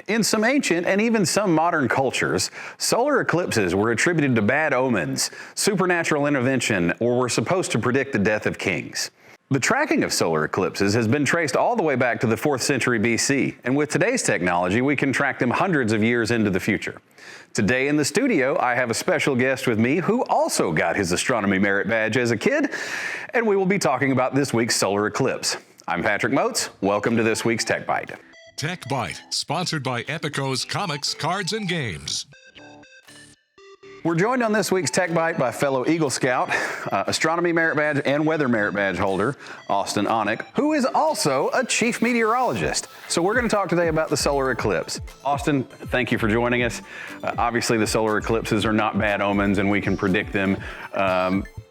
In some ancient and even some modern cultures, solar eclipses were attributed to bad omens, supernatural intervention, or were supposed to predict the death of kings. The tracking of solar eclipses has been traced all the way back to the 4th century BC, and with today's technology, we can track them hundreds of years into the future. Today in the studio, I have a special guest with me who also got his astronomy merit badge as a kid, and we will be talking about this week's solar eclipse. I'm Patrick Moats. Welcome to this week's Tech Byte. Tech Byte, sponsored by Epico's Comics, Cards, and Games. We're joined on this week's Tech Byte by fellow Eagle Scout, astronomy merit badge and weather merit badge holder, Austin Onick, who is also a chief meteorologist. So we're going to talk today about the solar eclipse. Austin, thank you for joining us. Obviously, the solar eclipses are not bad omens, and we can predict them.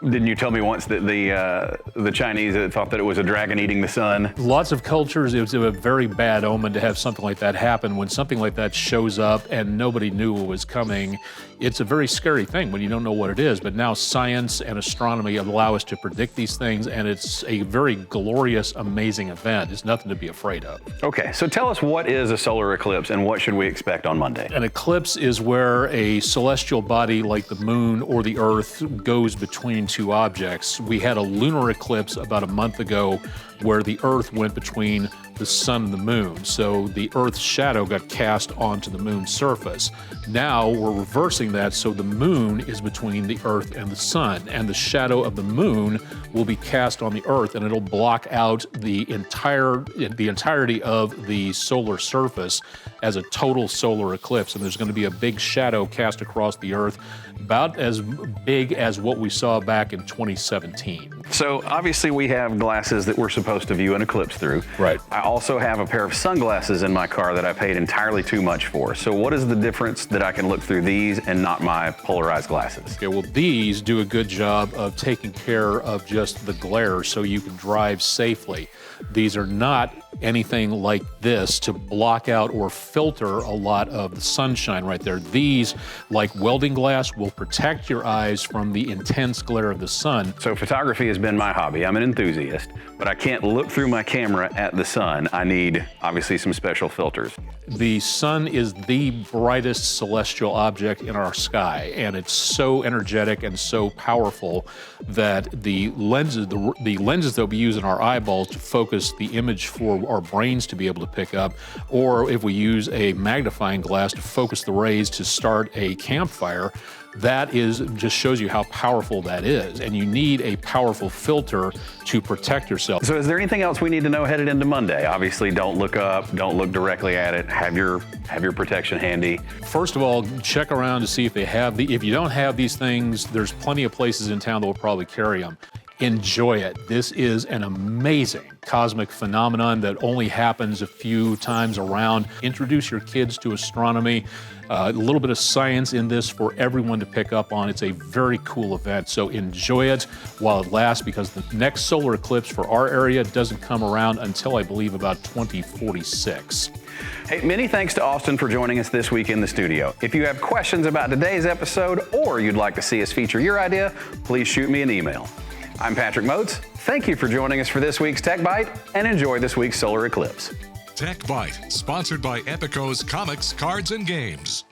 Didn't you tell me once that the Chinese thought that it was a dragon eating the sun? Lots of cultures, it was a very bad omen to have something like that happen. When something like that shows up and nobody knew it was coming, it's a very scary thing when you don't know what it is. But now science and astronomy allow us to predict these things, and it's a very glorious, amazing event. It's nothing to be afraid of. Okay, so tell us, what is a solar eclipse and what should we expect on Monday? An eclipse is where a celestial body like the moon or the earth goes between two objects. We had a lunar eclipse about a month ago where the earth went between the sun and the moon. So the earth's shadow got cast onto the moon's surface. Now we're reversing that, so the moon is between the earth and the sun, and the shadow of the moon will be cast on the earth, and it'll block out the entirety of the solar surface as a total solar eclipse. And there's going to be a big shadow cast across the earth, about as big as what we saw back in 2017. So obviously we have glasses that we're supposed to view an eclipse through. Right. I also have a pair of sunglasses in my car that I paid entirely too much for. So what is the difference that I can look through these and not my polarized glasses? Okay, well, these do a good job of taking care of just the glare so you can drive safely. These are not anything like this to block out or filter a lot of the sunshine right there. These, like welding glass, will protect your eyes from the intense glare of the sun. So photography has been my hobby. I'm an enthusiast, but I can't look through my camera at the sun. I need, obviously, some special filters. The sun is the brightest celestial object in our sky, and it's so energetic and so powerful that the lenses that we use in our eyeballs to focus the image for our brains to be able to pick up, or if we use a magnifying glass to focus the rays to start a campfire, that just shows you how powerful that is. And you need a powerful filter to protect yourself. So is there anything else we need to know headed into Monday? Obviously, don't look up, don't look directly at it, have your protection handy. First of all, check around to see if they have if you don't have these things, there's plenty of places in town that will probably carry them. Enjoy it. This is an amazing cosmic phenomenon that only happens a few times around. Introduce your kids to astronomy. A little bit of science in this for everyone to pick up on. It's a very cool event, so enjoy it while it lasts, because the next solar eclipse for our area doesn't come around until, I believe, about 2046. Hey, many thanks to Austin for joining us this week in the studio. If you have questions about today's episode, or you'd like to see us feature your idea, please shoot me an email. I'm Patrick Moats. Thank you for joining us for this week's Tech Byte, and enjoy this week's solar eclipse. Tech Byte, sponsored by Epico's Comics, Cards, and Games.